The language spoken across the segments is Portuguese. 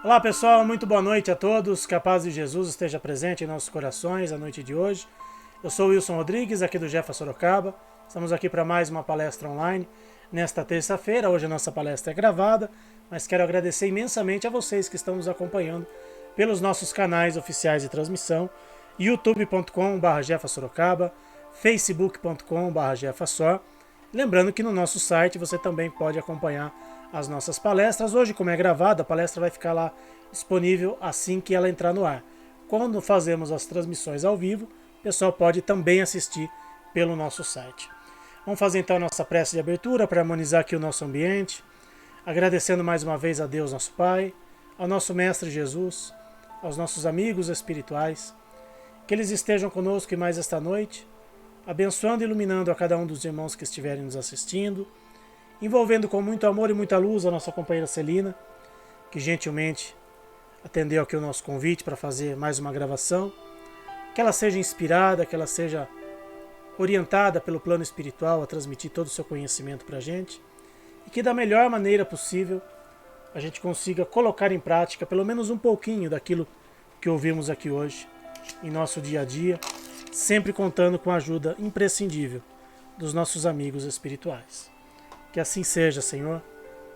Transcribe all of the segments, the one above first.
Olá pessoal, muito boa noite a todos, que a paz de Jesus esteja presente em nossos corações a noite de hoje. Eu sou Wilson Rodrigues, aqui do Jefa Sorocaba, estamos aqui para mais uma palestra online nesta terça-feira. Hoje a nossa palestra é gravada, mas quero agradecer imensamente a vocês que estão nos acompanhando pelos nossos canais oficiais de transmissão, youtube.com/Jefa Sorocaba, facebook.com/Jefa Sor. Lembrando que no nosso site você também pode acompanhar as nossas palestras. Hoje, como é gravada, a palestra vai ficar lá disponível assim que ela entrar no ar. Quando fazemos as transmissões ao vivo, o pessoal pode também assistir pelo nosso site. Vamos fazer então a nossa prece de abertura para harmonizar aqui o nosso ambiente, agradecendo mais uma vez a Deus, nosso Pai, ao nosso Mestre Jesus, aos nossos amigos espirituais, que eles estejam conosco e mais esta noite, abençoando e iluminando a cada um dos irmãos que estiverem nos assistindo, envolvendo com muito amor e muita luz a nossa companheira Celina, que gentilmente atendeu aqui o nosso convite para fazer mais uma gravação. Que ela seja inspirada, que ela seja orientada pelo plano espiritual a transmitir todo o seu conhecimento para a gente, e que da melhor maneira possível a gente consiga colocar em prática pelo menos um pouquinho daquilo que ouvimos aqui hoje em nosso dia a dia, sempre contando com a ajuda imprescindível dos nossos amigos espirituais. Que assim seja, Senhor.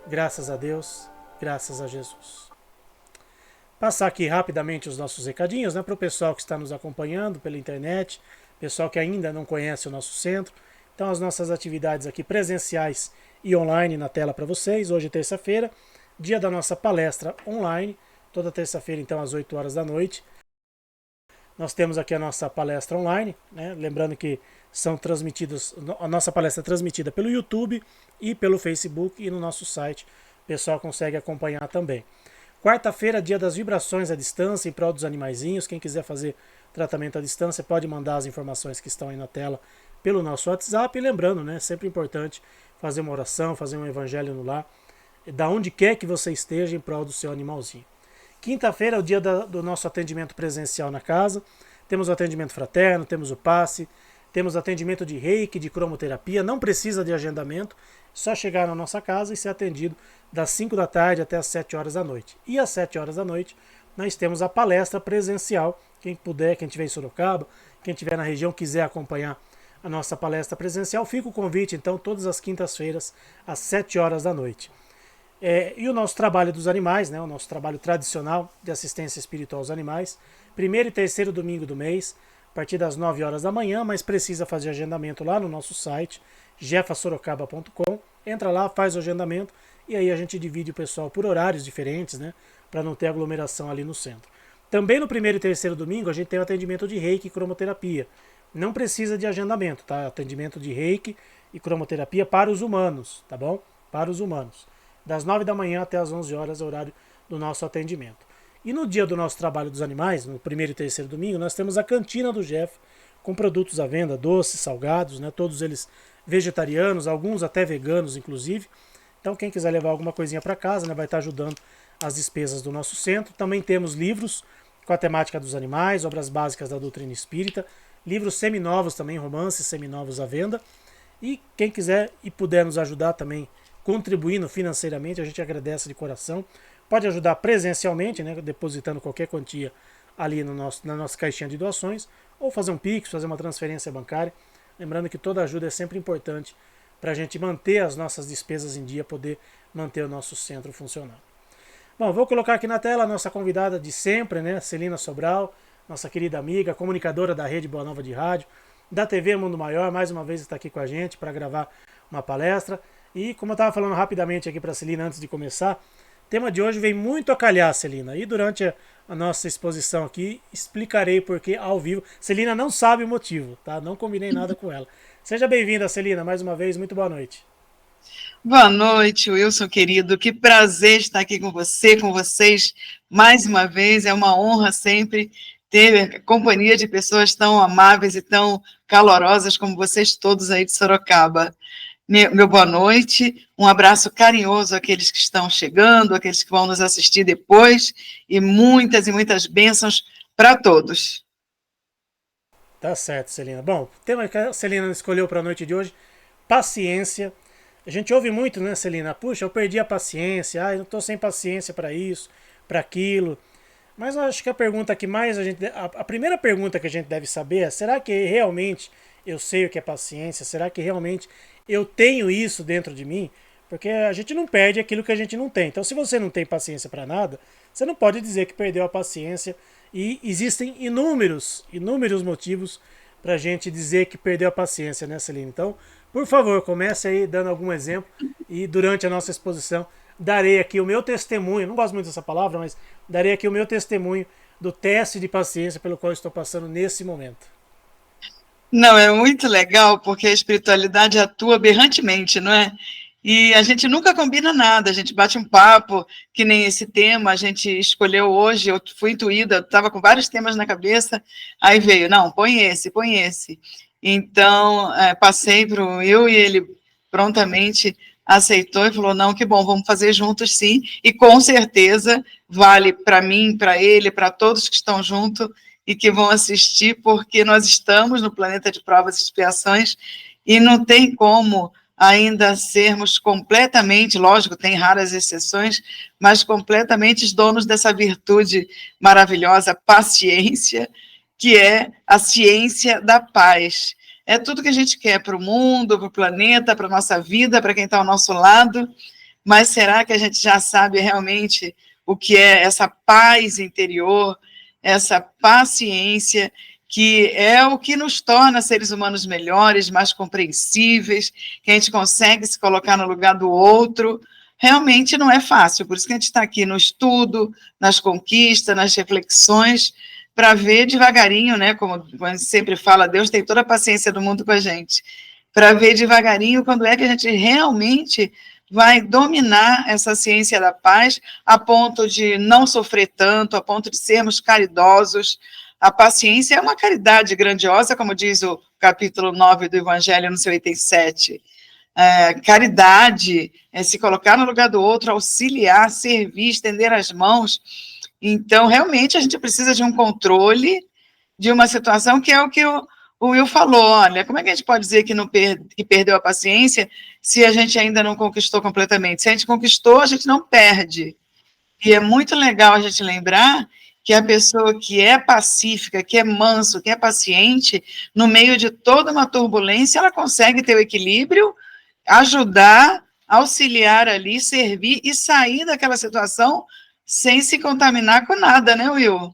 Graças a Deus, graças a Jesus. Passar aqui rapidamente os nossos recadinhos, para o pessoal que está nos acompanhando pela internet, pessoal que ainda não conhece o nosso centro. Então, as nossas atividades aqui presenciais e online na tela para vocês. Hoje, terça-feira, dia da nossa palestra online. Toda terça-feira, então, às 8 horas da noite. Nós temos aqui a nossa palestra online, lembrando que são transmitidas, a nossa palestra é transmitida pelo YouTube e pelo Facebook, e no nosso site o pessoal consegue acompanhar também. Quarta-feira, dia das vibrações à distância em prol dos animaizinhos. Quem quiser fazer tratamento à distância pode mandar as informações que estão aí na tela pelo nosso WhatsApp. E lembrando, é sempre importante fazer uma oração, fazer um evangelho no lar, da onde quer que você esteja, em prol do seu animalzinho. Quinta-feira é o dia do nosso atendimento presencial na casa. Temos o atendimento fraterno, temos o passe, temos atendimento de reiki, de cromoterapia. Não precisa de agendamento, é só chegar na nossa casa e ser atendido das 5 da tarde até as 7 horas da noite. E às 7 horas da noite nós temos a palestra presencial. Quem puder, quem estiver em Sorocaba, quem estiver na região, quiser acompanhar a nossa palestra presencial, fica o convite então todas as quintas-feiras às 7 horas da noite. E o nosso trabalho dos animais, o nosso trabalho tradicional de assistência espiritual aos animais, primeiro e terceiro domingo do mês, a partir das 9 horas da manhã, mas precisa fazer agendamento lá no nosso site, jefasorocaba.com. Entra lá, faz o agendamento, e aí a gente divide o pessoal por horários diferentes, para não ter aglomeração ali no centro. Também no primeiro e terceiro domingo a gente tem o atendimento de reiki e cromoterapia. Não precisa de agendamento, tá? Atendimento de reiki e cromoterapia para os humanos, tá bom? Para os humanos. Das 9 da manhã até as 11 horas é o horário do nosso atendimento. E no dia do nosso trabalho dos animais, no primeiro e terceiro domingo, nós temos a cantina do Jeff, com produtos à venda, doces, salgados, todos eles vegetarianos, alguns até veganos, inclusive. Então, quem quiser levar alguma coisinha para casa, vai estar ajudando as despesas do nosso centro. Também temos livros com a temática dos animais, obras básicas da doutrina espírita, livros seminovos também, romances seminovos à venda. E quem quiser e puder nos ajudar também, contribuindo financeiramente, a gente agradece de coração. Pode ajudar presencialmente, depositando qualquer quantia ali na nossa caixinha de doações, ou fazer um Pix, fazer uma transferência bancária. Lembrando que toda ajuda é sempre importante para a gente manter as nossas despesas em dia, poder manter o nosso centro funcionando. Bom, vou colocar aqui na tela a nossa convidada de sempre, Celina Sobral, nossa querida amiga, comunicadora da Rede Boa Nova de Rádio, da TV Mundo Maior, mais uma vez está aqui com a gente para gravar uma palestra. E como eu estava falando rapidamente aqui para a Celina antes de começar, o tema de hoje vem muito a calhar, Celina. E durante a nossa exposição aqui, explicarei porque ao vivo. Celina não sabe o motivo, tá? Não combinei nada com ela. Seja bem-vinda, Celina, mais uma vez. Muito boa noite. Boa noite, Wilson, querido. Que prazer estar aqui com você, com vocês, mais uma vez. É uma honra sempre ter companhia de pessoas tão amáveis e tão calorosas como vocês todos aí de Sorocaba. Meu boa noite, um abraço carinhoso àqueles que estão chegando, àqueles que vão nos assistir depois, e muitas bênçãos para todos. Tá certo, Celina. Bom, o tema que a Celina escolheu para a noite de hoje, paciência. A gente ouve muito, Celina? Puxa, eu perdi a paciência, eu não estou sem paciência para isso, para aquilo. Mas eu acho que a pergunta que mais a primeira pergunta que a gente deve saber é: será que realmente eu sei o que é paciência? Será que realmente eu tenho isso dentro de mim? Porque a gente não perde aquilo que a gente não tem. Então, se você não tem paciência para nada, você não pode dizer que perdeu a paciência. E existem inúmeros motivos para a gente dizer que perdeu a paciência, né, Celine? Então, por favor, comece aí dando algum exemplo e durante a nossa exposição darei aqui o meu testemunho, não gosto muito dessa palavra, mas darei aqui o meu testemunho do teste de paciência pelo qual estou passando nesse momento. Não, é muito legal, porque a espiritualidade atua berrantemente, não é? E a gente nunca combina nada, a gente bate um papo, que nem esse tema, a gente escolheu hoje, eu fui intuída, estava com vários temas na cabeça, aí veio, não, põe esse, põe esse. Então, passei para o Will e ele prontamente aceitou e falou, não, que bom, vamos fazer juntos sim, e com certeza vale para mim, para ele, para todos que estão junto e que vão assistir, porque nós estamos no planeta de provas e expiações e não tem como ainda sermos completamente, lógico, tem raras exceções, mas completamente os donos dessa virtude maravilhosa, paciência, que é a ciência da paz. É tudo que a gente quer para o mundo, para o planeta, para a nossa vida, para quem está ao nosso lado, mas será que a gente já sabe realmente o que é essa paz interior, essa paciência, que é o que nos torna seres humanos melhores, mais compreensíveis, que a gente consegue se colocar no lugar do outro? Realmente não é fácil, por isso que a gente está aqui no estudo, nas conquistas, nas reflexões, para ver devagarinho, né, como a gente sempre fala, Deus tem toda a paciência do mundo com a gente, para ver devagarinho quando é que a gente realmente vai dominar essa ciência da paz a ponto de não sofrer tanto, a ponto de sermos caridosos. A paciência é uma caridade grandiosa, como diz o capítulo 9 do Evangelho, no seu item 7. Caridade é se colocar no lugar do outro, auxiliar, servir, estender as mãos. Então, realmente, a gente precisa de um controle de uma situação que é o que o Will falou, olha, como é que a gente pode dizer que, que perdeu a paciência se a gente ainda não conquistou completamente? Se a gente conquistou, a gente não perde. E é muito legal a gente lembrar que a pessoa que é pacífica, que é manso, que é paciente, no meio de toda uma turbulência, ela consegue ter o equilíbrio, ajudar, auxiliar ali, servir e sair daquela situação sem se contaminar com nada, né, Will?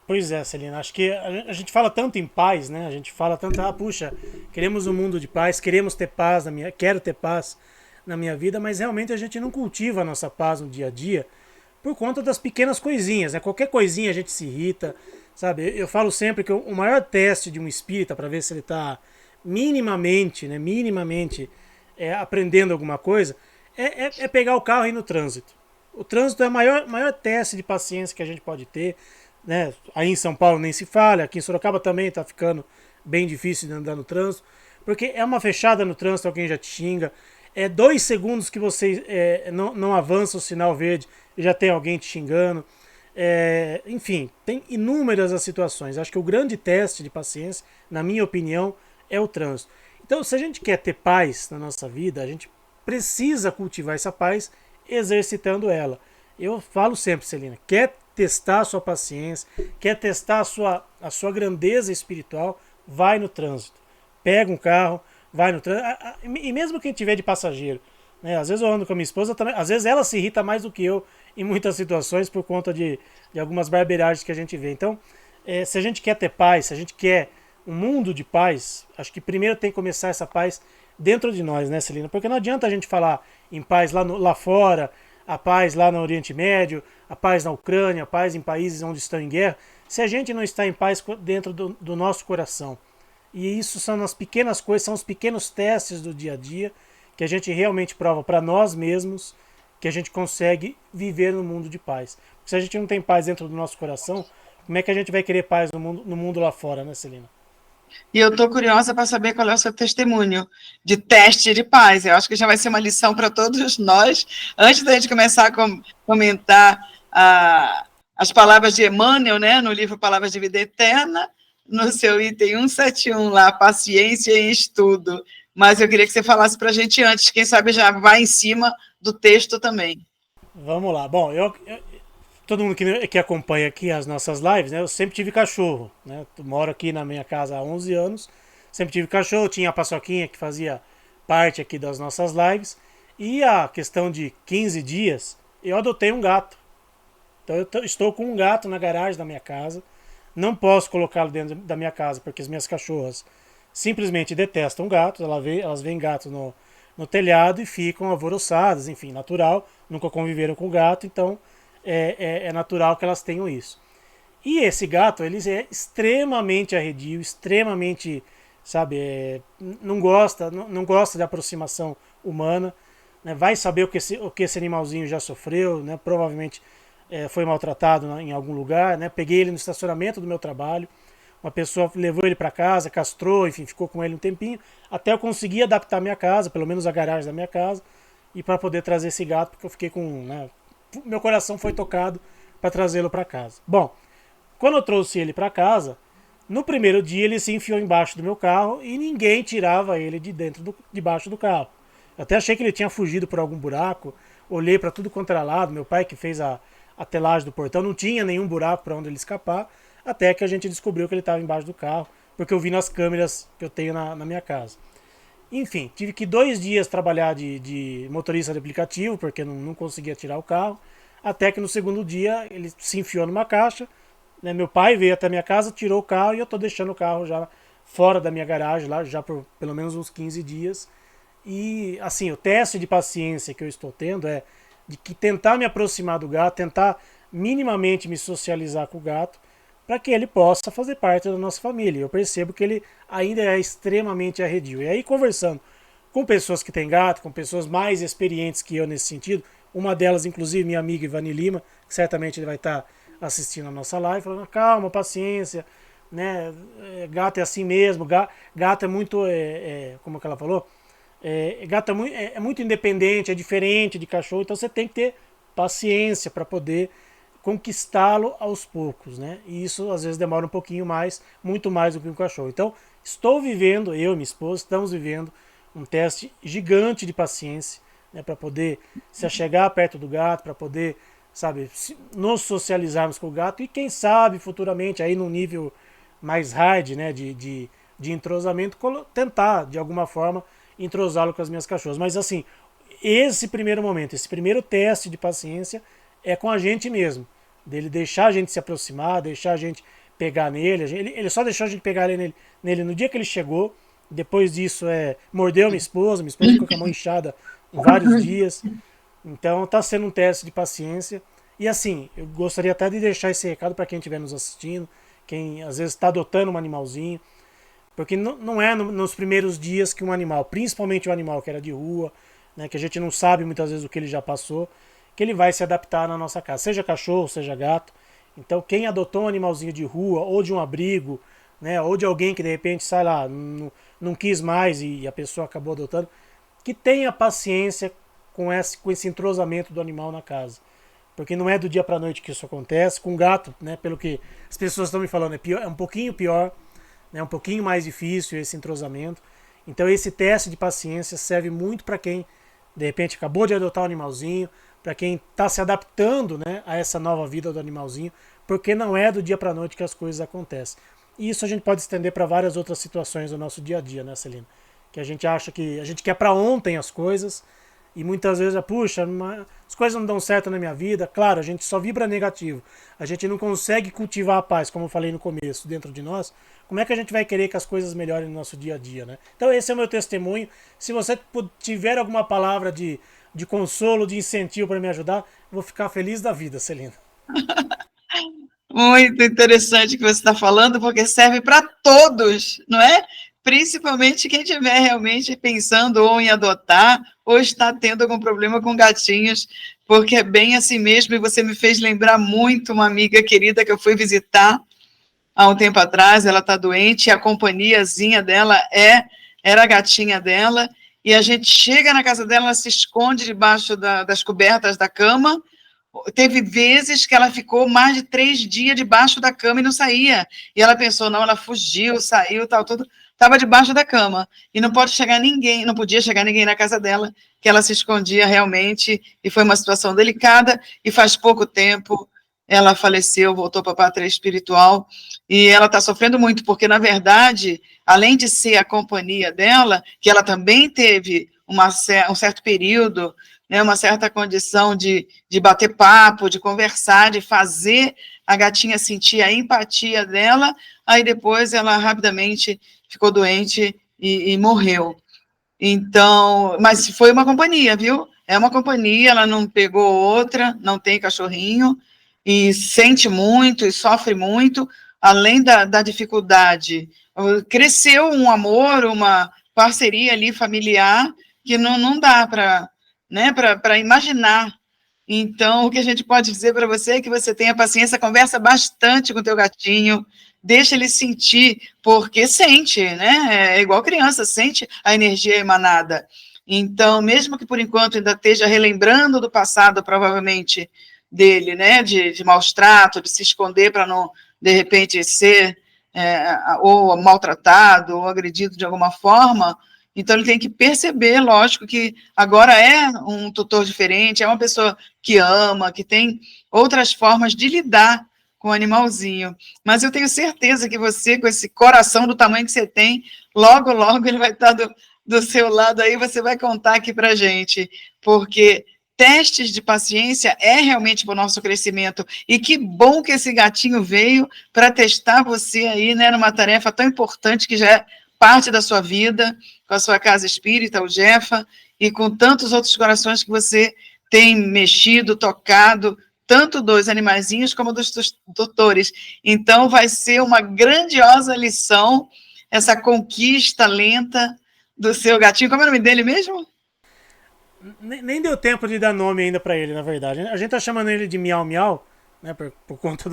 Pois é, Celina, acho que a gente fala tanto em paz, né? A gente fala tanto, puxa, queremos um mundo de paz, queremos ter paz quero ter paz na minha vida, mas realmente a gente não cultiva a nossa paz no dia a dia por conta das pequenas coisinhas, né? Qualquer coisinha a gente se irrita, sabe? Eu falo sempre que o maior teste de um espírita para ver se ele está minimamente, né, aprendendo alguma coisa, é pegar o carro e ir no trânsito. O trânsito é o maior teste de paciência que a gente pode ter, né? Aí em São Paulo nem se fala, aqui em Sorocaba também está ficando bem difícil de andar no trânsito, porque é uma fechada no trânsito, alguém já te xinga, 2 segundos que você não avança o sinal verde e já tem alguém te xingando. Enfim, tem inúmeras as situações. Acho que o grande teste de paciência, na minha opinião, é o trânsito. Então, se a gente quer ter paz na nossa vida, a gente precisa cultivar essa paz exercitando ela. Eu falo sempre, Celina, quer testar a sua paciência, quer testar a sua grandeza espiritual, vai no trânsito. Pega um carro, vai no trânsito. E mesmo quem tiver de passageiro, né? Às vezes eu ando com a minha esposa também, às vezes ela se irrita mais do que eu em muitas situações por conta de algumas barbeiragens que a gente vê. Então, se a gente quer ter paz, se a gente quer um mundo de paz, acho que primeiro tem que começar essa paz dentro de nós, né, Celina? Porque não adianta a gente falar em paz lá fora, a paz lá no Oriente Médio, a paz na Ucrânia, a paz em países onde estão em guerra, se a gente não está em paz dentro do nosso coração. E isso são as pequenas coisas, são os pequenos testes do dia a dia que a gente realmente prova para nós mesmos que a gente consegue viver no mundo de paz. Porque se a gente não tem paz dentro do nosso coração, como é que a gente vai querer paz no mundo lá fora, né, Celina? E eu estou curiosa para saber qual é o seu testemunho de teste de paz. Eu acho que já vai ser uma lição para todos nós. Antes da gente começar a comentar as palavras de Emmanuel, né, no livro Palavras de Vida Eterna, no seu item 171 lá, paciência em estudo. Mas eu queria que você falasse para a gente antes, quem sabe já vai em cima do texto também. Vamos lá. Bom, todo mundo que acompanha aqui as nossas lives, né? Eu sempre tive cachorro, né? Eu moro aqui na minha casa há 11 anos. Sempre tive cachorro, tinha a Paçoquinha que fazia parte aqui das nossas lives. E a questão de 15 dias, eu adotei um gato. Então estou com um gato na garagem da minha casa. Não posso colocá-lo dentro da minha casa porque as minhas cachorras simplesmente detestam gatos. Elas veem gatos no telhado e ficam alvoroçadas, enfim, natural. Nunca conviveram com gato, então é natural que elas tenham isso. E esse gato, ele é extremamente arredio, extremamente, sabe, não gosta de aproximação humana, né? Vai saber o que esse animalzinho já sofreu, né? Provavelmente foi maltratado em algum lugar, né? Peguei ele no estacionamento do meu trabalho, uma pessoa levou ele para casa, castrou, enfim, ficou com ele um tempinho, até eu conseguir adaptar a minha casa, pelo menos a garagem da minha casa, e para poder trazer esse gato, porque eu fiquei com, né, meu coração foi tocado para trazê-lo para casa. Bom, quando eu trouxe ele para casa, no primeiro dia ele se enfiou embaixo do meu carro e ninguém tirava ele debaixo do carro. Eu até achei que ele tinha fugido por algum buraco, olhei para tudo quanto era lado, meu pai que fez a telagem do portão, não tinha nenhum buraco para onde ele escapar, até que a gente descobriu que ele estava embaixo do carro, porque eu vi nas câmeras que eu tenho na minha casa. Enfim, tive que 2 dias trabalhar de motorista de aplicativo, porque não conseguia tirar o carro. Até que no segundo dia ele se enfiou numa caixa. Né, meu pai veio até a minha casa, tirou o carro e eu estou deixando o carro já fora da minha garagem, lá já por pelo menos uns 15 dias. E assim, o teste de paciência que eu estou tendo é de que tentar me aproximar do gato, tentar minimamente me socializar com o gato, para que ele possa fazer parte da nossa família. Eu percebo que ele ainda é extremamente arredio. E aí, conversando com pessoas que têm gato, com pessoas mais experientes que eu nesse sentido, uma delas, inclusive, minha amiga Ivani Lima, que certamente ele vai estar assistindo a nossa live, falando, calma, paciência, né? Gato é assim mesmo, gato é muito, como que ela falou? Gato é muito independente, é diferente de cachorro, então você tem que ter paciência para poder conquistá-lo aos poucos, né? E isso às vezes demora um pouquinho mais, muito mais do que um cachorro. Então, estou vivendo, eu e minha esposa, estamos vivendo um teste gigante de paciência, né, para poder se achegar perto do gato, para poder, sabe, nos socializarmos com o gato e quem sabe futuramente aí num nível mais hard, né, de entrosamento, tentar de alguma forma entrosá-lo com as minhas cachorras. Mas assim, esse primeiro momento, esse primeiro teste de paciência é com a gente mesmo. Dele deixar a gente se aproximar, deixar a gente pegar nele. Ele só deixou a gente pegar nele no dia que ele chegou. Depois disso, mordeu minha esposa ficou com a mão inchada vários dias. Então tá sendo um teste de paciência. E assim, eu gostaria até de deixar esse recado para quem estiver nos assistindo, quem às vezes está adotando um animalzinho. Porque não é nos primeiros dias que um animal, principalmente um animal que era de rua, né, que a gente não sabe muitas vezes o que ele já passou, que ele vai se adaptar na nossa casa, seja cachorro, seja gato. Então, quem adotou um animalzinho de rua, ou de um abrigo, né, ou de alguém que de repente, sai lá, não quis mais e a pessoa acabou adotando, que tenha paciência com esse entrosamento do animal na casa. Porque não é do dia para noite que isso acontece. Com gato, né, pelo que as pessoas estão me falando, é um pouquinho pior, né, um pouquinho mais difícil esse entrosamento. Então, esse teste de paciência serve muito para quem, de repente, acabou de adotar um animalzinho, para quem está se adaptando, né, a essa nova vida do animalzinho, porque não é do dia para a noite que as coisas acontecem. E isso a gente pode estender para várias outras situações do nosso dia a dia, né, Celina? Que a gente acha que a gente quer para ontem as coisas e muitas vezes, puxa, as coisas não dão certo na minha vida. Claro, a gente só vibra negativo. A gente não consegue cultivar a paz, como eu falei no começo, dentro de nós. Como é que a gente vai querer que as coisas melhorem no nosso dia a dia, né? Então esse é o meu testemunho. Se você tiver alguma palavra de consolo, de incentivo para me ajudar, vou ficar feliz da vida, Celina. Muito interessante o que você está falando, porque serve para todos, não é? Principalmente quem estiver realmente pensando ou em adotar, ou está tendo algum problema com gatinhos, porque é bem assim mesmo, e você me fez lembrar muito uma amiga querida que eu fui visitar há um tempo atrás, ela está doente, e a companhiazinha dela era a gatinha dela, e a gente chega na casa dela, ela se esconde debaixo das cobertas da cama. Teve vezes que ela ficou mais de 3 dias debaixo da cama e não saía. E ela pensou, não, ela fugiu, saiu, tal, tudo. estava debaixo da cama, e não pode chegar ninguém, não podia chegar ninguém na casa dela, que ela se escondia realmente, e foi uma situação delicada, e faz pouco tempo ela faleceu, voltou para a pátria espiritual, e ela está sofrendo muito, porque, na verdade, além de ser a companhia dela, que ela também teve um certo período, né, uma certa condição de bater papo, de conversar, de fazer a gatinha sentir a empatia dela, aí depois ela rapidamente ficou doente e morreu. Então, mas foi uma companhia, viu? É uma companhia, ela não pegou outra, não tem cachorrinho, e sente muito, e sofre muito, além da dificuldade. Cresceu um amor, uma parceria ali familiar, que não dá para, né, para imaginar. Então, o que a gente pode dizer para você é que você tenha paciência, conversa bastante com o teu gatinho, deixa ele sentir, porque sente, né? É igual criança, sente a energia emanada. Então, mesmo que por enquanto ainda esteja relembrando do passado, provavelmente, dele, né? De maus tratos, de se esconder para não, de repente, ser ou maltratado ou agredido de alguma forma. Então, ele tem que perceber, lógico, que agora é um tutor diferente, é uma pessoa que ama, que tem outras formas de lidar com o animalzinho. Mas eu tenho certeza que você, com esse coração do tamanho que você tem, logo, logo ele vai estar do seu lado aí, você vai contar aqui para a gente, porque testes de paciência é realmente para o nosso crescimento, e que bom que esse gatinho veio para testar você aí, né, numa tarefa tão importante que já é parte da sua vida, com a sua casa espírita, o Jefa, e com tantos outros corações que você tem mexido, tocado, tanto dos animaizinhos como dos tutores. Então, vai ser uma grandiosa lição, essa conquista lenta do seu gatinho. Como é o nome dele mesmo? Nem deu tempo de dar nome ainda pra ele, na verdade. A gente tá chamando ele de Miau Miau, né, por conta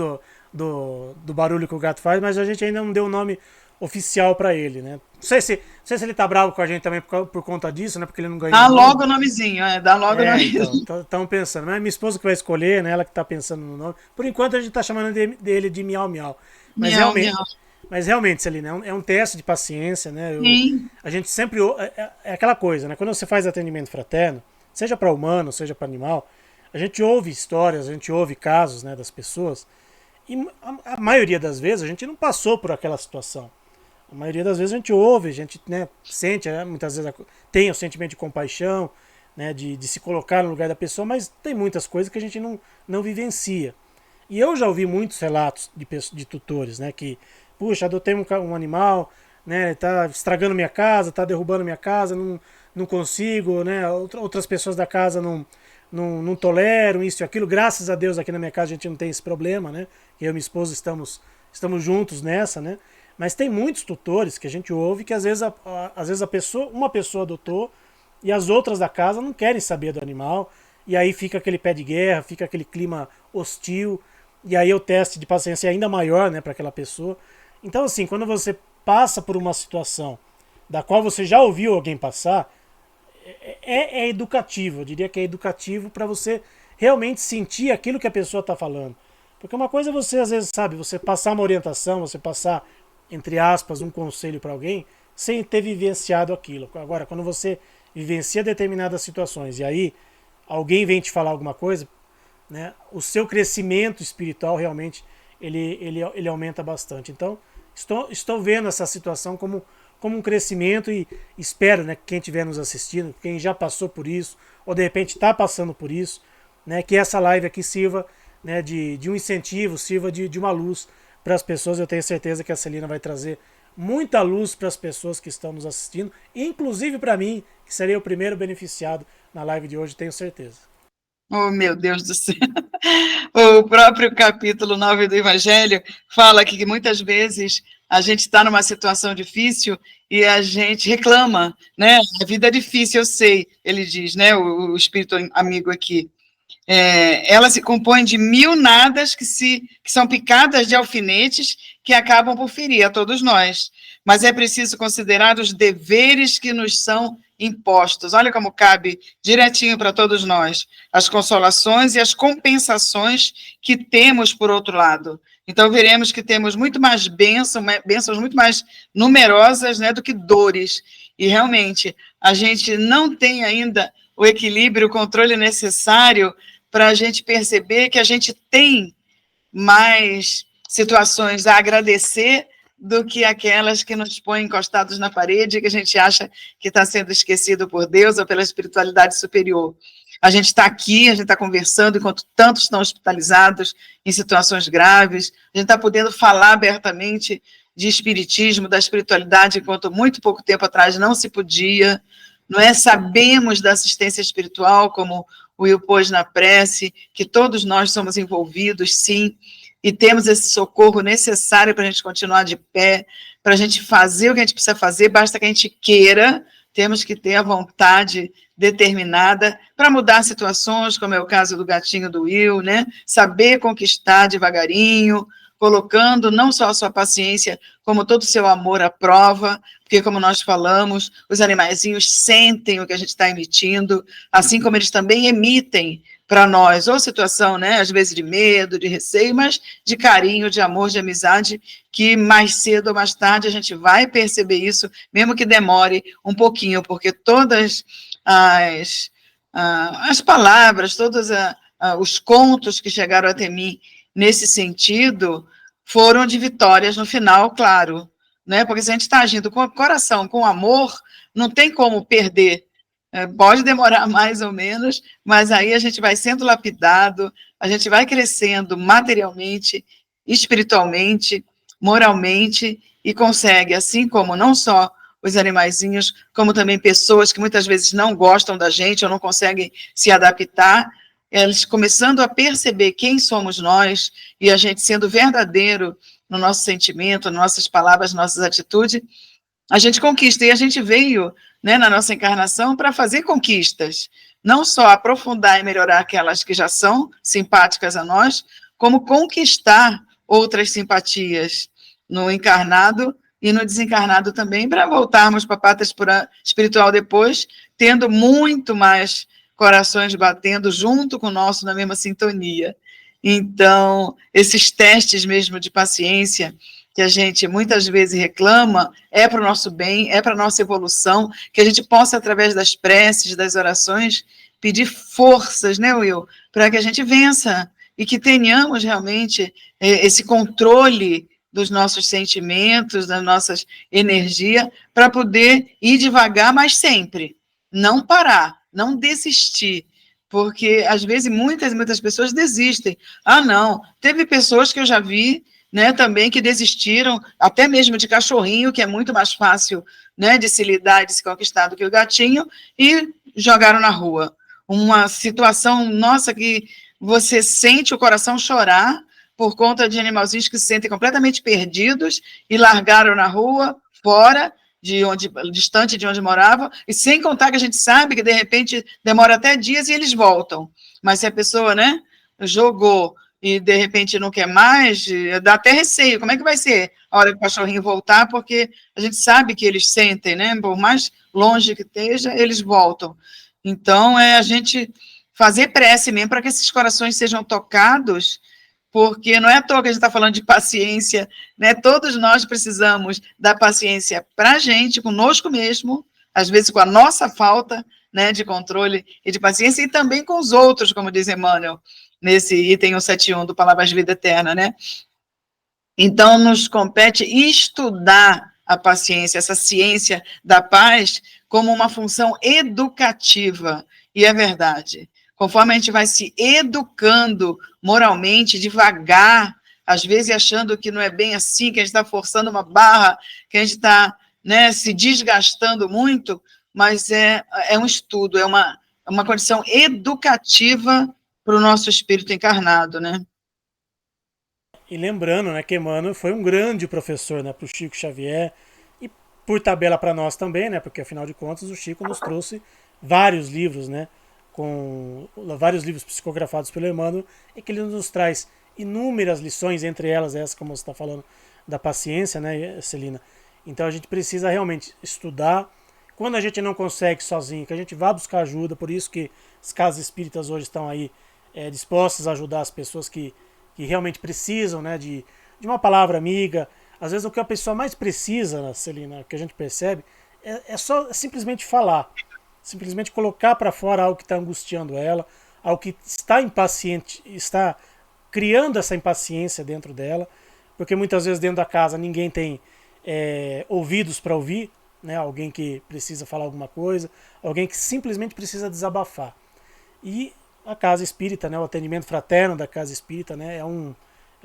do barulho que o gato faz, mas a gente ainda não deu o nome oficial pra ele, né? Não sei se ele tá bravo com a gente também por conta disso, né? Porque ele não ganhou Dá o nome. logo o nomezinho, dá logo o Então, nomezinho. estamos pensando. Mas é minha esposa que vai escolher, né? Ela que tá pensando no nome. Por enquanto a gente tá chamando dele de Miau Miau. Mas Miau, realmente, miau. mas realmente, Celina, é um teste de paciência, né? Sim, A gente sempre. É aquela coisa, né? Quando você faz atendimento fraterno, seja para humano, seja para animal, a gente ouve histórias, a gente ouve casos, né, das pessoas, e a maioria das vezes a gente não passou por aquela situação. A maioria das vezes a gente ouve, a gente, né, sente, né, muitas vezes tem o sentimento de compaixão, né, de se colocar no lugar da pessoa, mas tem muitas coisas que a gente não vivencia. E eu já ouvi muitos relatos de tutores, né, que, puxa, adotei um animal, né, tá estragando minha casa, tá derrubando minha casa, não consigo, né, outras pessoas da casa não toleram isso e aquilo. Graças a Deus aqui na minha casa a gente não tem esse problema, né, eu e minha esposa estamos juntos nessa, né. Mas tem muitos tutores que a gente ouve que às vezes uma pessoa adotou e as outras da casa não querem saber do animal, e aí fica aquele pé de guerra, fica aquele clima hostil, e aí o teste de paciência é ainda maior, né, para aquela pessoa. Então, assim, quando você passa por uma situação da qual você já ouviu alguém passar, é educativo, eu diria que é educativo para você realmente sentir aquilo que a pessoa está falando. Porque uma coisa é você, às vezes, sabe, você passar uma orientação, você passar, entre aspas, um conselho para alguém, sem ter vivenciado aquilo. Agora, quando você vivencia determinadas situações e aí alguém vem te falar alguma coisa, né, o seu crescimento espiritual realmente ele aumenta bastante. Então, estou vendo essa situação como um crescimento e espero, né, que quem estiver nos assistindo, quem já passou por isso, ou de repente está passando por isso, né, que essa live aqui sirva, né, de um incentivo, sirva de uma luz para as pessoas. Eu tenho certeza que a Celina vai trazer muita luz para as pessoas que estão nos assistindo, inclusive para mim, que serei o primeiro beneficiado na live de hoje, tenho certeza. oh, meu Deus do céu. O próprio capítulo 9 do Evangelho fala que muitas vezes a gente está numa situação difícil e a gente reclama, né? A vida é difícil, eu sei, ele diz, né? O espírito amigo aqui. Ela se compõe de mil nadas que são picadas de alfinetes que acabam por ferir a todos nós. Mas é preciso considerar os deveres que nos são impostos. Olha como cabe direitinho para todos nós. As consolações e as compensações que temos por outro lado. Então, veremos que temos muito mais bênçãos muito mais numerosas, né, do que dores. E, realmente, a gente não tem ainda o equilíbrio, o controle necessário para a gente perceber que a gente tem mais situações a agradecer do que aquelas que nos põem encostados na parede, que a gente acha que está sendo esquecido por Deus ou pela espiritualidade superior. A gente está aqui, a gente está conversando, enquanto tantos estão hospitalizados em situações graves, a gente está podendo falar abertamente de espiritismo, da espiritualidade, enquanto muito pouco tempo atrás não se podia, não é? Sabemos da assistência espiritual, como o Will pôs na prece, que todos nós somos envolvidos, sim, e temos esse socorro necessário para a gente continuar de pé, para a gente fazer o que a gente precisa fazer, basta que a gente queira, temos que ter a vontade determinada para mudar situações, como é o caso do gatinho do Will, né? Saber conquistar devagarinho, colocando não só a sua paciência, como todo o seu amor à prova, porque, como nós falamos, os animaizinhos sentem o que a gente está emitindo, assim como eles também emitem para nós, ou situação, né, às vezes de medo, de receio, mas de carinho, de amor, de amizade, que mais cedo ou mais tarde a gente vai perceber isso, mesmo que demore um pouquinho, porque todas as palavras, todos os contos que chegaram até mim nesse sentido foram de vitórias no final, claro, né? Porque se a gente está agindo com o coração, com amor, não tem como perder. Pode demorar mais ou menos, mas aí a gente vai sendo lapidado, a gente vai crescendo materialmente, espiritualmente, moralmente, e consegue, assim como não só os animaizinhos, como também pessoas que muitas vezes não gostam da gente ou não conseguem se adaptar, eles começando a perceber quem somos nós e a gente sendo verdadeiro no nosso sentimento, nas nossas palavras, nas nossas atitudes, a gente conquista. E a gente veio, né, na nossa encarnação para fazer conquistas, não só aprofundar e melhorar aquelas que já são simpáticas a nós, como conquistar outras simpatias no encarnado e no desencarnado também, para voltarmos para a pátria espiritual depois, tendo muito mais corações batendo junto com o nosso na mesma sintonia. Então, esses testes mesmo de paciência que a gente muitas vezes reclama, é para o nosso bem, é para a nossa evolução, que a gente possa, através das preces, das orações, pedir forças, né, Will, para que a gente vença e que tenhamos realmente esse controle dos nossos sentimentos, das nossas energias, para poder ir devagar, mas sempre. Não parar, não desistir, porque às vezes muitas pessoas desistem. Ah, não, teve pessoas que eu já vi, né, também que desistiram, até mesmo de cachorrinho, que é muito mais fácil, né, de se lidar e de se conquistar do que o gatinho, e jogaram na rua. Uma situação, nossa, que você sente o coração chorar por conta de animalzinhos que se sentem completamente perdidos e largaram na rua, fora de onde, distante de onde morava, e sem contar que a gente sabe que, de repente, demora até dias e eles voltam. Mas se a pessoa, né, jogou e, de repente, não quer mais, dá até receio. Como é que vai ser a hora que o cachorrinho voltar? Porque a gente sabe que eles sentem, né? Por mais longe que esteja, eles voltam. Então, é a gente fazer prece mesmo para que esses corações sejam tocados, porque não é à toa que a gente está falando de paciência, né? Todos nós precisamos da paciência para a gente, conosco mesmo, às vezes com a nossa falta, né, de controle e de paciência, e também com os outros, como diz Emmanuel, nesse item 171 do Palavras de Vida Eterna, né? Então, nos compete estudar a paciência, essa ciência da paz, como uma função educativa, e é verdade. Conforme a gente vai se educando moralmente, devagar, às vezes achando que não é bem assim, que a gente está forçando uma barra, que a gente está, né, se desgastando muito, mas é um estudo, é uma condição educativa para o nosso espírito encarnado, né? E lembrando, né, que Emmanuel foi um grande professor, né, para o Chico Xavier e por tabela para nós também, né, porque afinal de contas o Chico nos trouxe vários livros, né, com vários livros psicografados pelo Emmanuel e que ele nos traz inúmeras lições, entre elas essa como você está falando da paciência, né, Celina. Então a gente precisa realmente estudar. Quando a gente não consegue sozinho, que a gente vá buscar ajuda. Por isso que as casas espíritas hoje estão aí dispostas a ajudar as pessoas que que realmente precisam, né, de uma palavra amiga. Às vezes o que a pessoa mais precisa, Celina, que a gente percebe, é simplesmente falar. Simplesmente colocar para fora algo que está angustiando ela, algo que está impaciente, está criando essa impaciência dentro dela, porque muitas vezes dentro da casa ninguém tem ouvidos para ouvir, né? Alguém que precisa falar alguma coisa, alguém que simplesmente precisa desabafar. E a casa espírita, né? O atendimento fraterno da casa espírita, né? É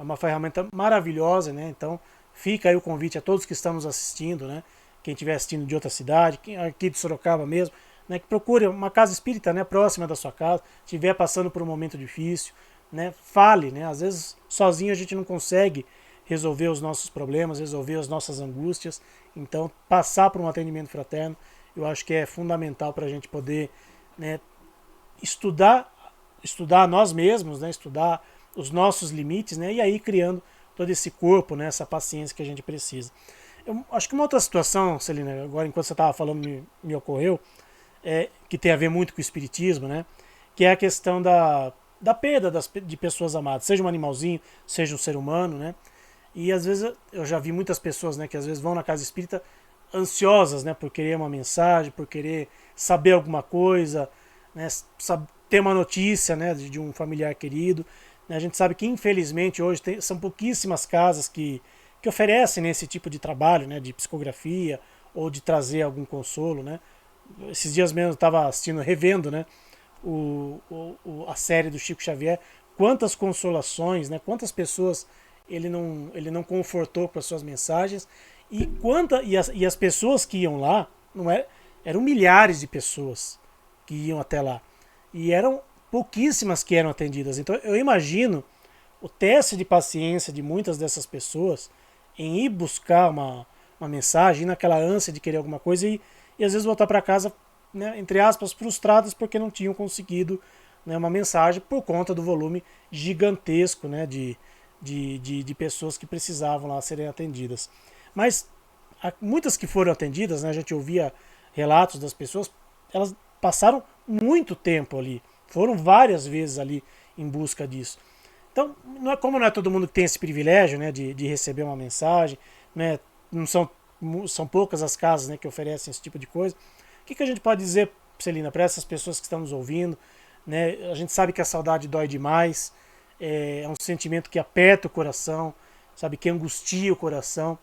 uma ferramenta maravilhosa, né? Então fica aí o convite a todos que estamos assistindo, né? Quem estiver assistindo de outra cidade, quem aqui de Sorocaba mesmo, né? Que procure uma casa espírita, né? Próxima da sua casa, estiver passando por um momento difícil, né? Fale, né? Às vezes sozinho a gente não consegue resolver os nossos problemas, resolver as nossas angústias. Então, passar por um atendimento fraterno, eu acho que é fundamental para a gente poder, né, estudar nós mesmos, né, estudar os nossos limites, né, e aí criando todo esse corpo, né, essa paciência que a gente precisa. Eu acho que uma outra situação, Celina, agora enquanto você estava falando me ocorreu, que tem a ver muito com o espiritismo, né, que é a questão da perda de pessoas amadas, seja um animalzinho, seja um ser humano, né? E às vezes eu já vi muitas pessoas, né, que às vezes vão na casa espírita ansiosas, né, por querer uma mensagem, por querer saber alguma coisa, né, ter uma notícia, né, de um familiar querido. A gente sabe que infelizmente hoje são pouquíssimas casas que oferecem, né, esse tipo de trabalho, né, de psicografia ou de trazer algum consolo, né. Esses dias mesmo eu estava assistindo, revendo, né, a série do Chico Xavier, quantas consolações, né, quantas pessoas ele não confortou com as suas mensagens, e as pessoas que iam lá, eram milhares de pessoas que iam até lá, e eram pouquíssimas que eram atendidas. Então eu imagino o teste de paciência de muitas dessas pessoas em ir buscar uma mensagem, ir naquela ânsia de querer alguma coisa e às vezes voltar para casa, né, entre aspas, frustradas porque não tinham conseguido, né, uma mensagem por conta do volume gigantesco, né, de pessoas que precisavam lá serem atendidas. Mas muitas que foram atendidas, né, a gente ouvia relatos das pessoas, elas passaram muito tempo ali, foram várias vezes ali em busca disso. Então, como não é todo mundo que tem esse privilégio, né, de receber uma mensagem, né, não são poucas as casas, né, que oferecem esse tipo de coisa. O que a gente pode dizer, Celina, para essas pessoas que estão nos ouvindo? Né? A gente sabe que a saudade dói demais, é um sentimento que aperta o coração, sabe, que angustia o coração.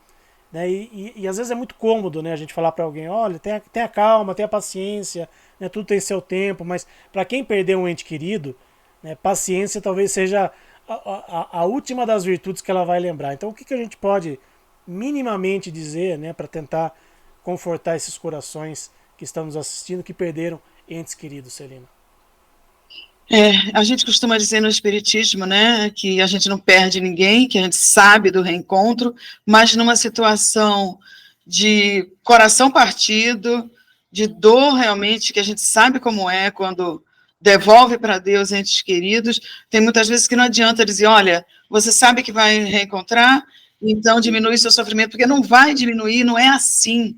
Né? E às vezes é muito cômodo, né, a gente falar para alguém, olha, tenha calma, tenha paciência, né, tudo tem seu tempo, mas para quem perdeu um ente querido, né, paciência talvez seja a última das virtudes que ela vai lembrar. Então o que a gente pode minimamente dizer, né, para tentar confortar esses corações que estão nos assistindo, que perderam entes queridos, Celina? A gente costuma dizer no Espiritismo, né, que a gente não perde ninguém, que a gente sabe do reencontro, mas numa situação de coração partido, de dor realmente, que a gente sabe como é quando devolve para Deus entes queridos, tem muitas vezes que não adianta dizer, olha, você sabe que vai reencontrar, então diminui seu sofrimento, porque não vai diminuir, não é assim.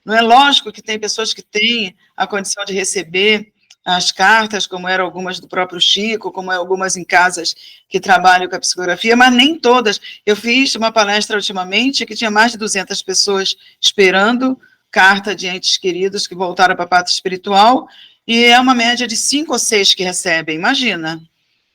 Não é lógico que tem pessoas que têm a condição de receber as cartas, como eram algumas do próprio Chico, como algumas em casas que trabalham com a psicografia, mas nem todas. Eu fiz uma palestra ultimamente que tinha mais de 200 pessoas esperando carta de entes queridos que voltaram para a pátria espiritual, e é uma média de 5 ou 6 que recebem, imagina.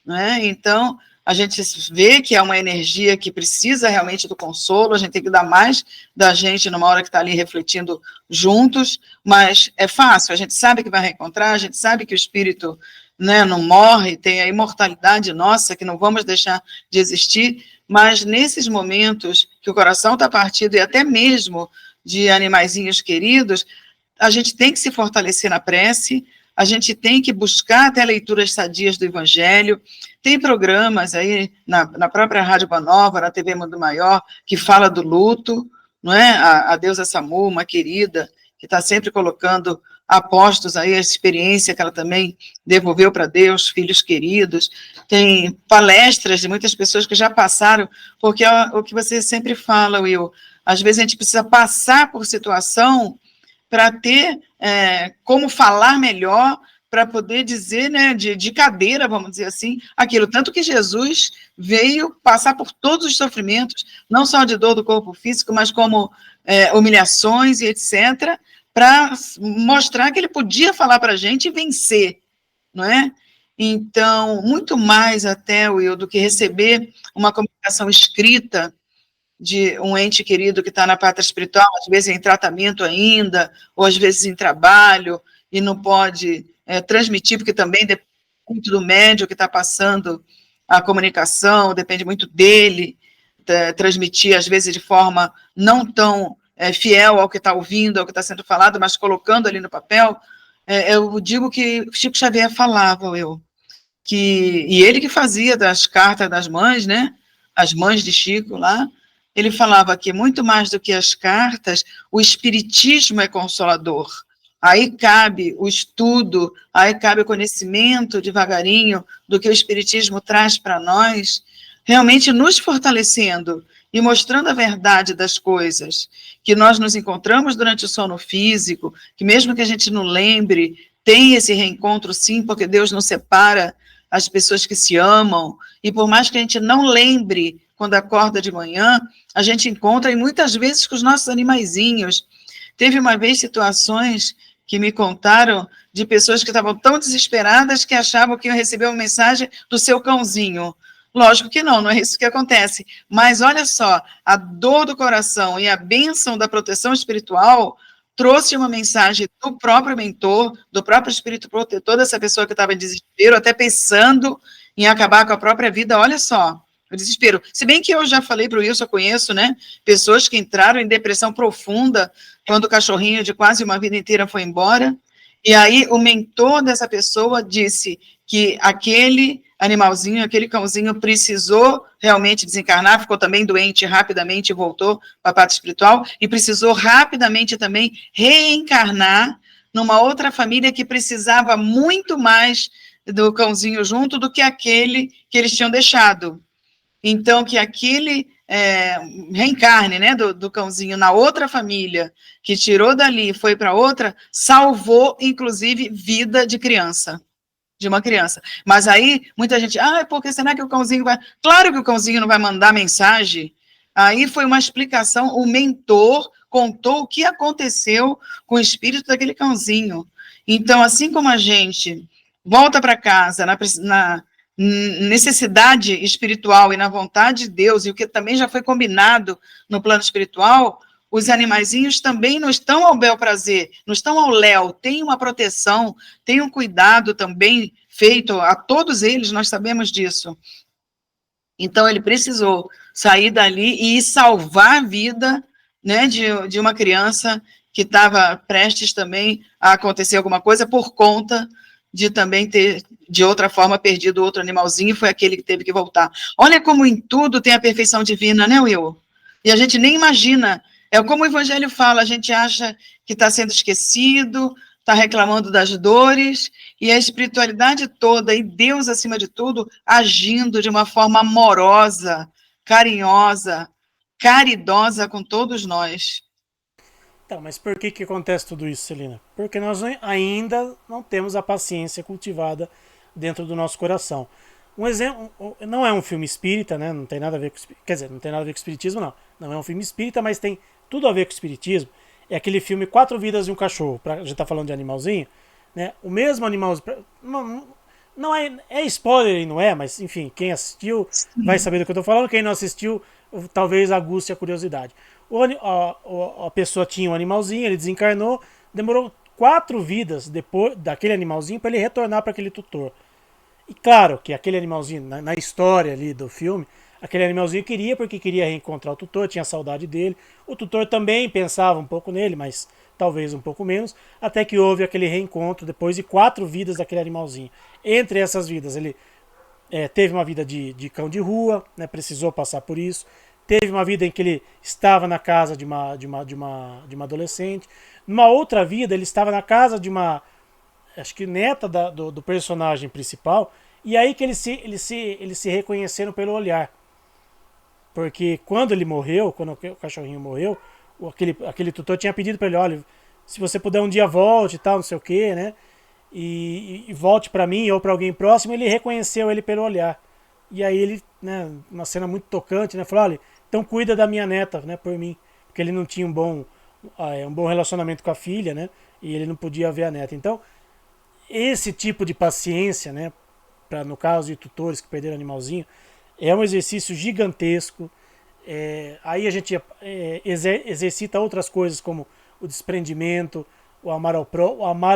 Né? Então, a gente vê que é uma energia que precisa realmente do consolo, a gente tem que dar mais da gente numa hora que está ali refletindo juntos, mas é fácil, a gente sabe que vai reencontrar, a gente sabe que o espírito, né, não morre, tem a imortalidade nossa, que não vamos deixar de existir, mas nesses momentos que o coração está partido, e até mesmo de animaizinhos queridos, a gente tem que se fortalecer na prece, a gente tem que buscar até leituras sadias do Evangelho. Tem programas aí na própria Rádio Boa Nova, na TV Mundo Maior, que fala do luto, não é? A deusa Samu, uma querida, que está sempre colocando apostos aí, a experiência que ela também devolveu para Deus, filhos queridos. Tem palestras de muitas pessoas que já passaram, porque é o que você sempre fala, Will, às vezes a gente precisa passar por situação para ter como falar melhor, para poder dizer, né, de cadeira, vamos dizer assim, aquilo. Tanto que Jesus veio passar por todos os sofrimentos, não só de dor do corpo físico, mas como humilhações e etc., para mostrar que ele podia falar para a gente e vencer, não é? Então, muito mais até, Will, do que receber uma comunicação escrita de um ente querido que está na pátria espiritual, às vezes em tratamento ainda, ou às vezes em trabalho, e não pode transmitir, porque também depende muito do médium que está passando a comunicação, depende muito dele transmitir, às vezes de forma não tão fiel ao que está ouvindo, ao que está sendo falado, mas colocando ali no papel. Eu digo que Chico Xavier falava, e ele que fazia das cartas das mães, né? As mães de Chico lá, ele falava que muito mais do que as cartas, o espiritismo é consolador. Aí cabe o estudo, aí cabe o conhecimento devagarinho do que o espiritismo traz para nós, realmente nos fortalecendo e mostrando a verdade das coisas, que nós nos encontramos durante o sono físico, que mesmo que a gente não lembre, tem esse reencontro sim, porque Deus não separa as pessoas que se amam, e por mais que a gente não lembre quando acorda de manhã, a gente encontra, e muitas vezes com os nossos animaizinhos. Teve uma vez situações que me contaram de pessoas que estavam tão desesperadas que achavam que iam receber uma mensagem do seu cãozinho. Lógico que não, não é isso que acontece. Mas olha só, a dor do coração e a bênção da proteção espiritual trouxe uma mensagem do próprio mentor, do próprio espírito protetor dessa pessoa que estava em desespero, até pensando em acabar com a própria vida. Olha só, o desespero. Se bem que eu já falei para o Wilson, eu conheço, né, pessoas que entraram em depressão profunda quando o cachorrinho de quase uma vida inteira foi embora, e aí o mentor dessa pessoa disse que aquele animalzinho, aquele cãozinho precisou realmente desencarnar, ficou também doente rapidamente e voltou para a parte espiritual, e precisou rapidamente também reencarnar numa outra família que precisava muito mais do cãozinho junto do que aquele que eles tinham deixado. Então, que aquele reencarne, né, do cãozinho na outra família, que tirou dali e foi para outra, salvou, inclusive, vida de criança. De uma criança. Mas aí, muita gente, porque será que o cãozinho vai... Claro que o cãozinho não vai mandar mensagem. Aí foi uma explicação, o mentor contou o que aconteceu com o espírito daquele cãozinho. Então, assim como a gente volta para casa na necessidade espiritual e na vontade de Deus, e o que também já foi combinado no plano espiritual, os animaizinhos também não estão ao bel prazer, não estão ao léu, tem uma proteção, tem um cuidado também feito a todos eles, nós sabemos disso. Então, ele precisou sair dali e salvar a vida, né, de uma criança que estava prestes também a acontecer alguma coisa por conta de também ter, de outra forma, perdido outro animalzinho, e foi aquele que teve que voltar. Olha como em tudo tem a perfeição divina, né, Will? E a gente nem imagina. É como o Evangelho fala, a gente acha que está sendo esquecido, está reclamando das dores, e a espiritualidade toda, e Deus, acima de tudo, agindo de uma forma amorosa, carinhosa, caridosa com todos nós. Então, mas por que acontece tudo isso, Celina? Porque nós ainda não temos a paciência cultivada dentro do nosso coração. Um exemplo, não é um filme espírita, né? Não tem nada a ver com, quer dizer, não tem nada a ver com espiritismo, não. Não é um filme espírita, mas tem tudo a ver com espiritismo. É aquele filme Quatro Vidas de um Cachorro. A gente tá falando de animalzinho, né? O mesmo animalzinho, não é spoiler e não é, mas enfim, quem assistiu vai saber do que eu tô falando. Quem não assistiu, talvez aguce a curiosidade. A pessoa tinha um animalzinho, ele desencarnou, demorou 4 vidas depois daquele animalzinho para ele retornar para aquele tutor. E claro que aquele animalzinho, na história ali do filme, aquele animalzinho queria porque queria reencontrar o tutor, tinha saudade dele. O tutor também pensava um pouco nele, mas talvez um pouco menos, até que houve aquele reencontro depois de 4 vidas daquele animalzinho. Entre essas vidas, ele teve uma vida de cão de rua, né, precisou passar por isso. Teve uma vida em que ele estava na casa de uma adolescente. Numa outra vida, ele estava na casa de uma, acho que neta do personagem principal. E aí que eles se reconheceram pelo olhar. Porque quando ele morreu, quando o cachorrinho morreu, aquele tutor tinha pedido para ele, olha, se você puder um dia volte e tal, não sei o que, né? e volte para mim ou para alguém próximo, ele reconheceu ele pelo olhar. E aí ele, né, uma cena muito tocante, né, falou, olha, então cuida da minha neta, né, por mim, porque ele não tinha um bom relacionamento com a filha, né, e ele não podia ver a neta. Então, esse tipo de paciência, né, para no caso de tutores que perderam animalzinho, é um exercício gigantesco. Aí a gente exercita outras coisas como o desprendimento, o amar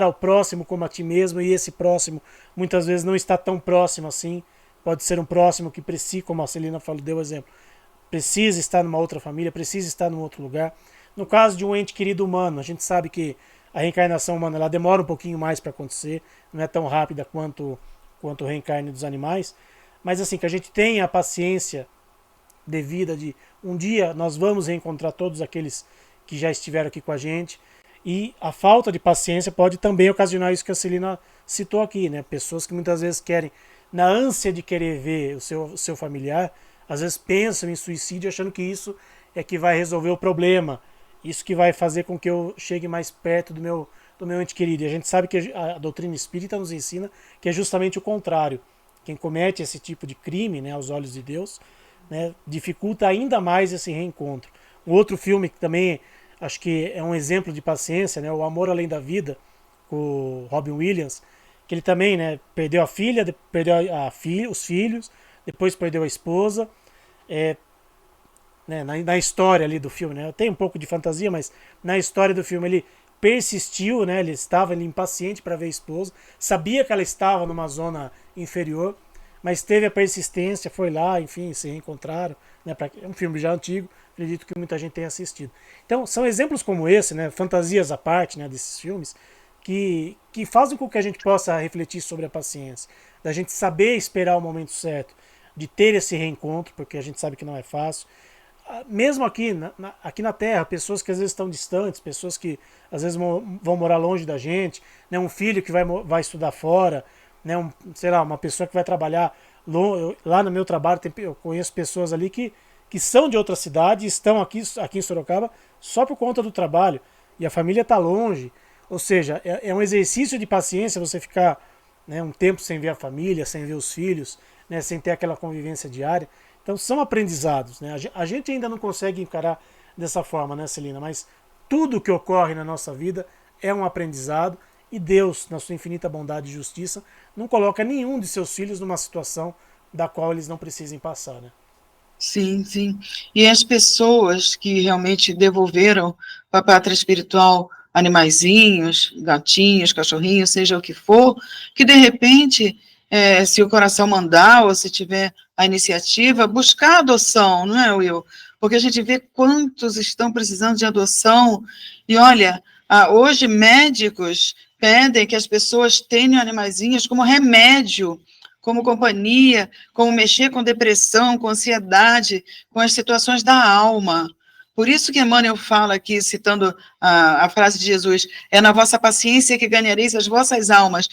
ao próximo como a ti mesmo, e esse próximo muitas vezes não está tão próximo assim. Pode ser um próximo que precisa, como a Celina falou, deu o exemplo, precisa estar numa outra família, precisa estar num outro lugar. No caso de um ente querido humano, a gente sabe que a reencarnação humana ela demora um pouquinho mais para acontecer, não é tão rápida quanto o reencarne dos animais, mas assim, que a gente tenha a paciência devida de um dia nós vamos reencontrar todos aqueles que já estiveram aqui com a gente. E a falta de paciência pode também ocasionar isso que a Celina citou aqui, né? Pessoas que muitas vezes querem, na ânsia de querer ver o seu familiar, às vezes pensam em suicídio achando que isso é que vai resolver o problema, isso que vai fazer com que eu chegue mais perto do meu ente querido. E a gente sabe que a doutrina espírita nos ensina que é justamente o contrário. Quem comete esse tipo de crime, né, aos olhos de Deus, né, dificulta ainda mais esse reencontro. Um outro filme que também acho que é um exemplo de paciência, né, O Amor Além da Vida, com o Robin Williams, que ele também, né, perdeu a filha, perdeu os filhos, depois perdeu a esposa. É, né, na história ali do filme, né, tem um pouco de fantasia, mas na história do filme ele persistiu, né, ele estava ali impaciente para ver a esposa, sabia que ela estava numa zona inferior, mas teve a persistência, foi lá, enfim, se reencontraram. Né, é um filme já antigo, acredito que muita gente tenha assistido. Então, são exemplos como esse, né, fantasias à parte, né, desses filmes, que fazem com que a gente possa refletir sobre a paciência, da gente saber esperar o momento certo, de ter esse reencontro, porque a gente sabe que não é fácil. Mesmo aqui aqui na Terra, pessoas que às vezes estão distantes, pessoas que às vezes vão morar longe da gente, né, um filho que vai estudar fora, né, sei lá, uma pessoa que vai trabalhar lá no meu trabalho, eu conheço pessoas ali que são de outra cidade e estão aqui em Sorocaba só por conta do trabalho, e a família está longe. Ou seja, é um exercício de paciência você ficar, né, um tempo sem ver a família, sem ver os filhos, né, sem ter aquela convivência diária. Então são aprendizados. Né? A gente ainda não consegue encarar dessa forma, né, Celina? Mas tudo que ocorre na nossa vida é um aprendizado, e Deus, na sua infinita bondade e justiça, não coloca nenhum de seus filhos numa situação da qual eles não precisem passar. Né? Sim, sim. E as pessoas que realmente devolveram para a pátria espiritual animaizinhos, gatinhos, cachorrinhos, seja o que for, que de repente, se o coração mandar, ou se tiver a iniciativa, buscar adoção, não é, Will? Porque a gente vê quantos estão precisando de adoção, e olha, hoje médicos pedem que as pessoas tenham animaizinhos como remédio, como companhia, como mexer com depressão, com ansiedade, com as situações da alma. Por isso que Emmanuel fala aqui, citando a frase de Jesus, é na vossa paciência que ganhareis as vossas almas,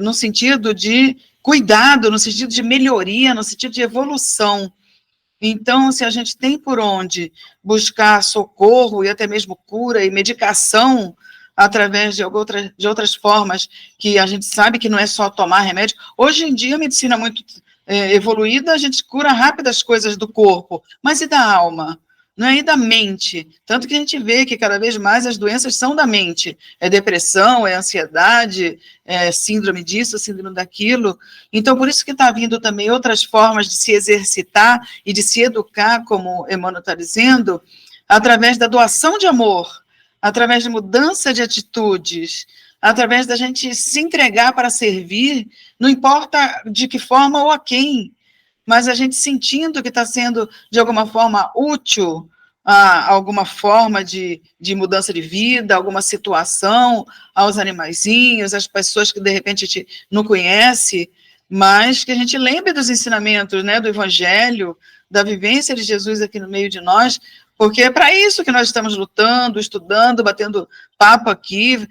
no sentido de cuidado, no sentido de melhoria, no sentido de evolução. Então, se a gente tem por onde buscar socorro e até mesmo cura e medicação, através de outras formas, que a gente sabe que não é só tomar remédio. Hoje em dia, a medicina muito evoluída, a gente cura rápido as coisas do corpo, mas e da alma? Não é? E da mente? Tanto que a gente vê que cada vez mais as doenças são da mente. É depressão, é ansiedade, é síndrome disso, síndrome daquilo. Então, por isso que está vindo também outras formas de se exercitar e de se educar, como Emmanuel está dizendo, através da doação de amor, através de mudança de atitudes, através da gente se entregar para servir, não importa de que forma ou a quem, mas a gente sentindo que está sendo, de alguma forma, útil a alguma forma de mudança de vida, alguma situação, aos animaizinhos, às pessoas que, de repente, a gente não conhece, mas que a gente lembre dos ensinamentos, né, do Evangelho, da vivência de Jesus aqui no meio de nós, porque é para isso que nós estamos lutando, estudando, batendo papo aqui,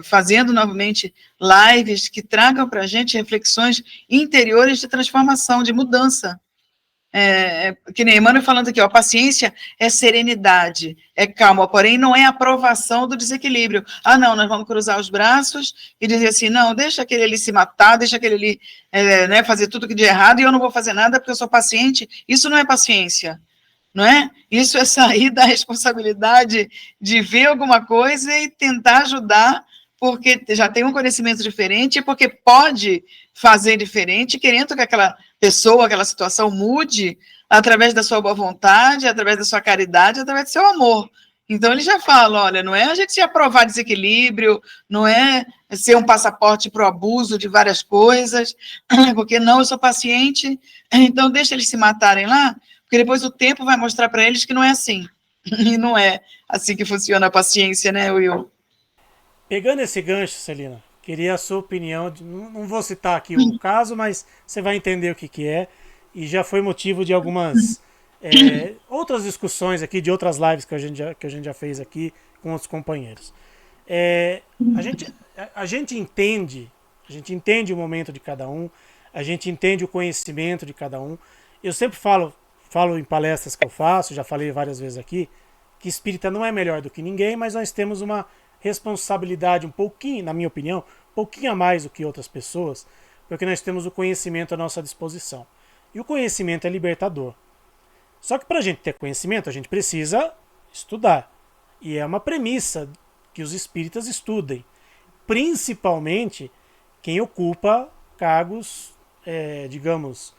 fazendo novamente lives que tragam para a gente reflexões interiores de transformação, de mudança. que nem Emmanuel falando aqui, ó, paciência é serenidade, é calma, porém não é aprovação do desequilíbrio. Ah, não, nós vamos cruzar os braços e dizer assim, não, deixa aquele ali se matar, deixa aquele ali né, fazer tudo que de errado e eu não vou fazer nada porque eu sou paciente. Isso não é paciência, não é? Isso é sair da responsabilidade de ver alguma coisa e tentar ajudar, porque já tem um conhecimento diferente e porque pode fazer diferente, querendo que aquela pessoa, aquela situação mude através da sua boa vontade, através da sua caridade, através do seu amor. Então, ele já fala, olha, não é a gente aprovar desequilíbrio, não é ser um passaporte para o abuso de várias coisas, porque não, eu sou paciente, então deixa eles se matarem lá, porque depois o tempo vai mostrar para eles que não é assim. E não é assim que funciona a paciência, né, Will? Pegando esse gancho, Celina, queria a sua opinião. Não vou citar aqui o caso, mas você vai entender o que é. E já foi motivo de algumas outras discussões aqui, de outras lives que a gente já fez aqui com outros companheiros. É, a, gente, a gente entende o momento de cada um, a gente entende o conhecimento de cada um. Eu sempre falo em palestras que eu faço, já falei várias vezes aqui, que espírita não é melhor do que ninguém, mas nós temos uma responsabilidade um pouquinho, na minha opinião, um pouquinho a mais do que outras pessoas, porque nós temos o conhecimento à nossa disposição. E o conhecimento é libertador. Só que para a gente ter conhecimento, a gente precisa estudar. E é uma premissa que os espíritas estudem. Principalmente quem ocupa cargos, digamos,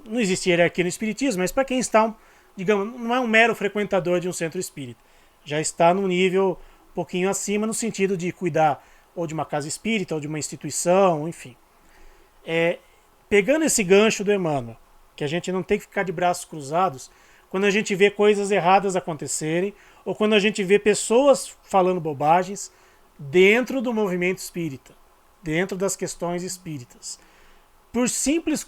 não existe hierarquia no espiritismo, mas para quem está, digamos, não é um mero frequentador de um centro espírita. Já está num nível um pouquinho acima, no sentido de cuidar ou de uma casa espírita, ou de uma instituição, enfim. Pegando esse gancho do Emmanuel, que a gente não tem que ficar de braços cruzados quando a gente vê coisas erradas acontecerem, ou quando a gente vê pessoas falando bobagens dentro do movimento espírita, dentro das questões espíritas. Pelo simples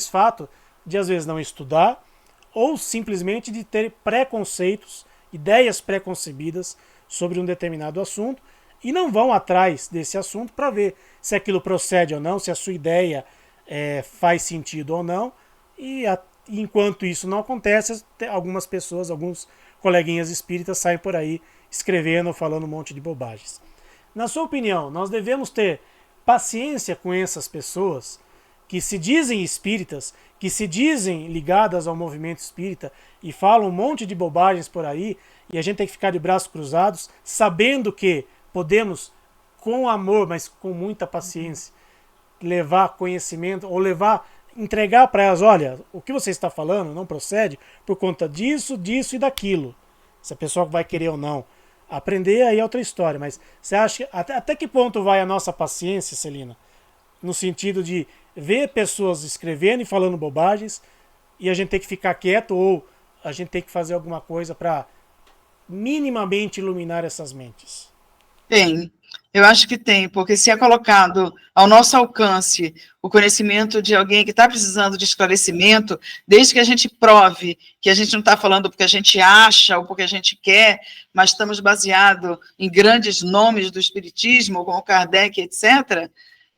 fato de às vezes não estudar, ou simplesmente de ter preconceitos, ideias preconcebidas sobre um determinado assunto, e não vão atrás desse assunto para ver se aquilo procede ou não, se a sua ideia faz sentido ou não. E enquanto isso não acontece, algumas pessoas, alguns coleguinhas espíritas saem por aí escrevendo, falando um monte de bobagens. Na sua opinião, nós devemos ter paciência com essas pessoas que se dizem espíritas, que se dizem ligadas ao movimento espírita e falam um monte de bobagens por aí, e a gente tem que ficar de braços cruzados, sabendo que podemos, com amor, mas com muita paciência, levar conhecimento, ou entregar para elas, olha, o que você está falando não procede por conta disso, disso e daquilo. Se a pessoa vai querer ou não aprender, aí é outra história. Mas você acha até que ponto vai a nossa paciência, Celina? No sentido de ver pessoas escrevendo e falando bobagens e a gente tem que ficar quieto, ou a gente tem que fazer alguma coisa para minimamente iluminar essas mentes? Tem, eu acho que tem, porque se é colocado ao nosso alcance o conhecimento de alguém que está precisando de esclarecimento, desde que a gente prove que a gente não está falando porque a gente acha ou porque a gente quer, mas estamos baseados em grandes nomes do espiritismo, como Kardec, etc.,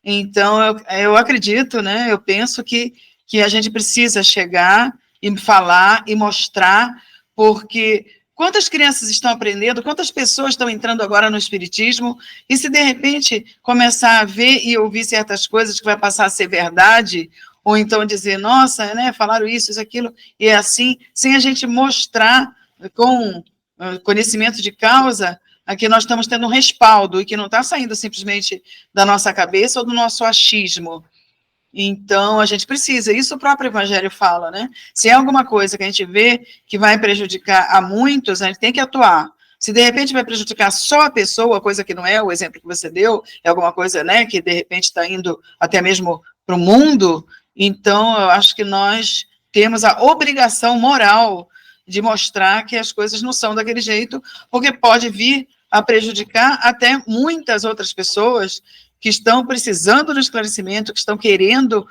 então eu acredito, né, eu penso que a gente precisa chegar e falar e mostrar, porque quantas crianças estão aprendendo, quantas pessoas estão entrando agora no espiritismo, e se de repente começar a ver e ouvir certas coisas que vai passar a ser verdade, ou então dizer, nossa, né, falaram isso, aquilo, e é assim, sem a gente mostrar com conhecimento de causa, aqui nós estamos tendo um respaldo, e que não está saindo simplesmente da nossa cabeça ou do nosso achismo. Então, a gente precisa, isso o próprio Evangelho fala, né? Se é alguma coisa que a gente vê que vai prejudicar a muitos, a gente tem que atuar. Se de repente vai prejudicar só a pessoa, coisa que não é, o exemplo que você deu, é alguma coisa, né, que de repente está indo até mesmo para o mundo, então eu acho que nós temos a obrigação moral de mostrar que as coisas não são daquele jeito, porque pode vir a prejudicar até muitas outras pessoas que estão precisando do esclarecimento, que estão querendo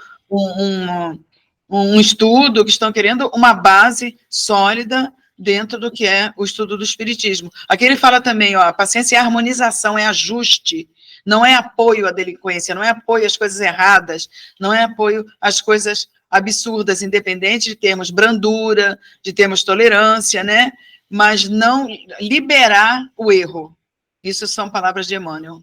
um estudo, que estão querendo uma base sólida dentro do que é o estudo do espiritismo. Aqui ele fala também, ó, a paciência é harmonização, é ajuste, não é apoio à delinquência, não é apoio às coisas erradas, não é apoio às coisas absurdas, independente de termos brandura, de termos tolerância, né? Mas não liberar o erro. Isso são palavras de Emmanuel.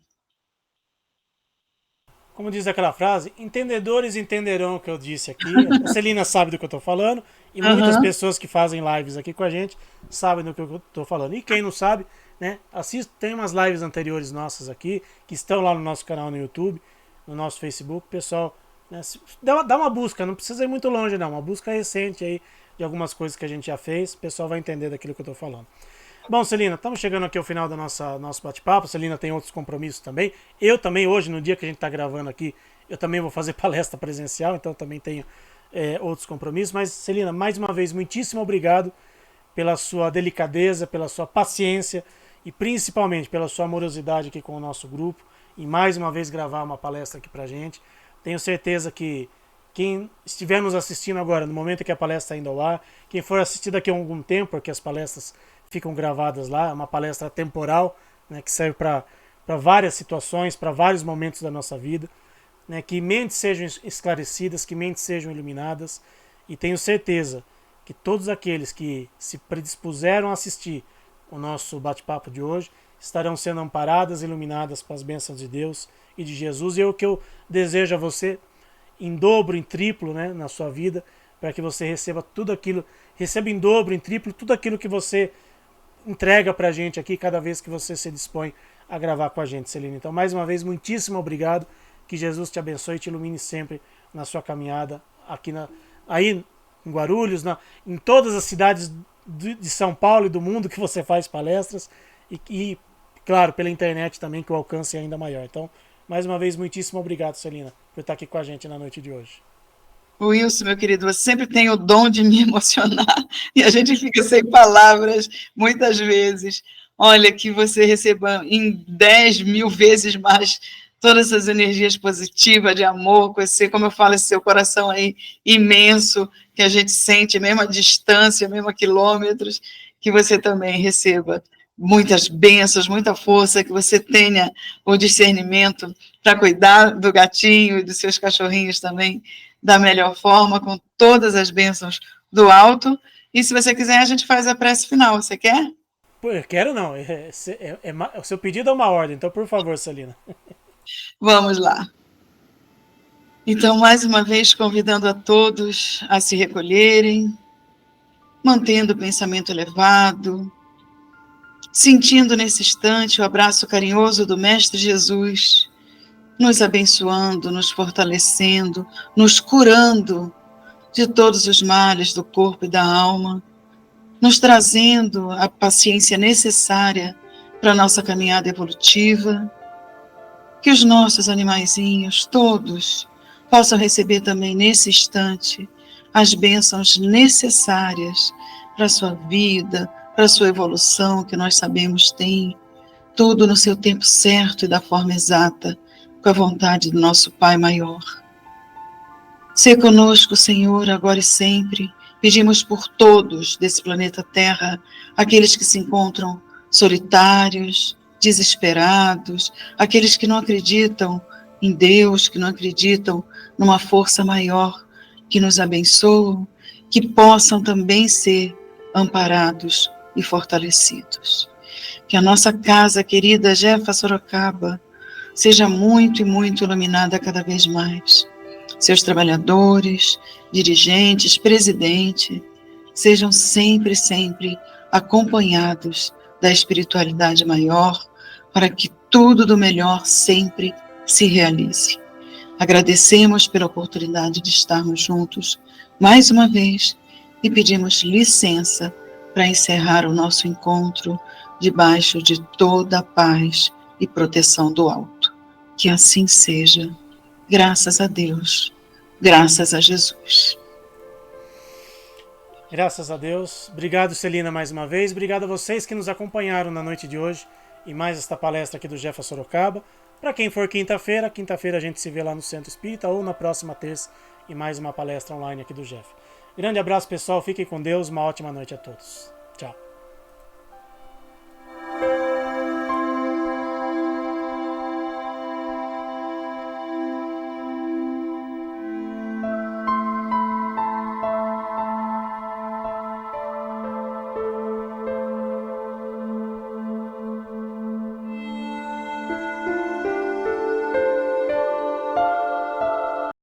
Como diz aquela frase, entendedores entenderão o que eu disse aqui. A Celina sabe do que eu estou falando e muitas Uhum. pessoas que fazem lives aqui com a gente sabem do que eu estou falando. E quem não sabe, né, assista, tem umas lives anteriores nossas aqui que estão lá no nosso canal no YouTube, no nosso Facebook. Pessoal, né, dá uma busca, não precisa ir muito longe não, uma busca recente aí de algumas coisas que a gente já fez, o pessoal vai entender daquilo que eu estou falando. Bom, Celina, estamos chegando aqui ao final do nosso bate-papo. Celina tem outros compromissos também. Eu também, hoje, no dia que a gente está gravando aqui, eu também vou fazer palestra presencial, então também tenho outros compromissos. Mas, Celina, mais uma vez, muitíssimo obrigado pela sua delicadeza, pela sua paciência e principalmente pela sua amorosidade aqui com o nosso grupo e mais uma vez gravar uma palestra aqui pra gente. Tenho certeza que quem estiver nos assistindo agora, no momento que a palestra está indo ao ar, quem for assistir daqui a algum tempo, porque as palestras ficam gravadas lá, é uma palestra temporal, né, que serve para várias situações, para vários momentos da nossa vida, né, que mentes sejam esclarecidas, que mentes sejam iluminadas, e tenho certeza que todos aqueles que se predispuseram a assistir o nosso bate-papo de hoje estarão sendo amparadas, iluminadas com as bênçãos de Deus e de Jesus, e é o que eu desejo a você em dobro, em triplo, né, na sua vida, para que você receba tudo aquilo, receba em dobro, em triplo, tudo aquilo que você entrega pra gente aqui cada vez que você se dispõe a gravar com a gente, Celina. Então, mais uma vez, muitíssimo obrigado. Que Jesus te abençoe e te ilumine sempre na sua caminhada aqui aí em Guarulhos, em todas as cidades de São Paulo e do mundo que você faz palestras e, claro, pela internet também, que o alcance é ainda maior. Então, mais uma vez, muitíssimo obrigado, Celina, por estar aqui com a gente na noite de hoje. Wilson, meu querido, você sempre tem o dom de me emocionar e a gente fica sem palavras muitas vezes. Olha, que você receba em 10 mil vezes mais todas essas energias positivas de amor, com esse, como eu falo, esse seu coração aí imenso, que a gente sente mesmo a distância, mesmo a quilômetros, que você também receba muitas bênçãos, muita força, que você tenha o discernimento para cuidar do gatinho e dos seus cachorrinhos também, da melhor forma, com todas as bênçãos do alto. E se você quiser, a gente faz a prece final. Você quer? Pô, eu quero não. O seu pedido é uma ordem, então por favor, Celina. Vamos lá. Então, mais uma vez, convidando a todos a se recolherem, mantendo o pensamento elevado, sentindo nesse instante o abraço carinhoso do Mestre Jesus, nos abençoando, nos fortalecendo, nos curando de todos os males do corpo e da alma, nos trazendo a paciência necessária para a nossa caminhada evolutiva, que os nossos animaizinhos, todos, possam receber também nesse instante as bênçãos necessárias para a sua vida, para a sua evolução, que nós sabemos tem tudo no seu tempo certo e da forma exata, com a vontade do nosso Pai maior. Se conosco, Senhor, agora e sempre. Pedimos por todos desse planeta Terra, aqueles que se encontram solitários, desesperados, aqueles que não acreditam em Deus, que não acreditam numa força maior que nos abençoa, que possam também ser amparados e fortalecidos. Que a nossa casa querida Jefa Sorocaba seja muito e muito iluminada cada vez mais. Seus trabalhadores, dirigentes, presidente, sejam sempre, sempre acompanhados da espiritualidade maior, para que tudo do melhor sempre se realize. Agradecemos pela oportunidade de estarmos juntos mais uma vez e pedimos licença para encerrar o nosso encontro debaixo de toda a paz e proteção do alto. Que assim seja. Graças a Deus, graças a Jesus. Graças a Deus. Obrigado, Celina, mais uma vez. Obrigado a vocês que nos acompanharam na noite de hoje e mais esta palestra aqui do Jefa Sorocaba. Para quem for quinta-feira a gente se vê lá no Centro Espírita ou na próxima terça e mais uma palestra online aqui do Jeff. Grande abraço, pessoal. Fiquem com Deus. Uma ótima noite a todos.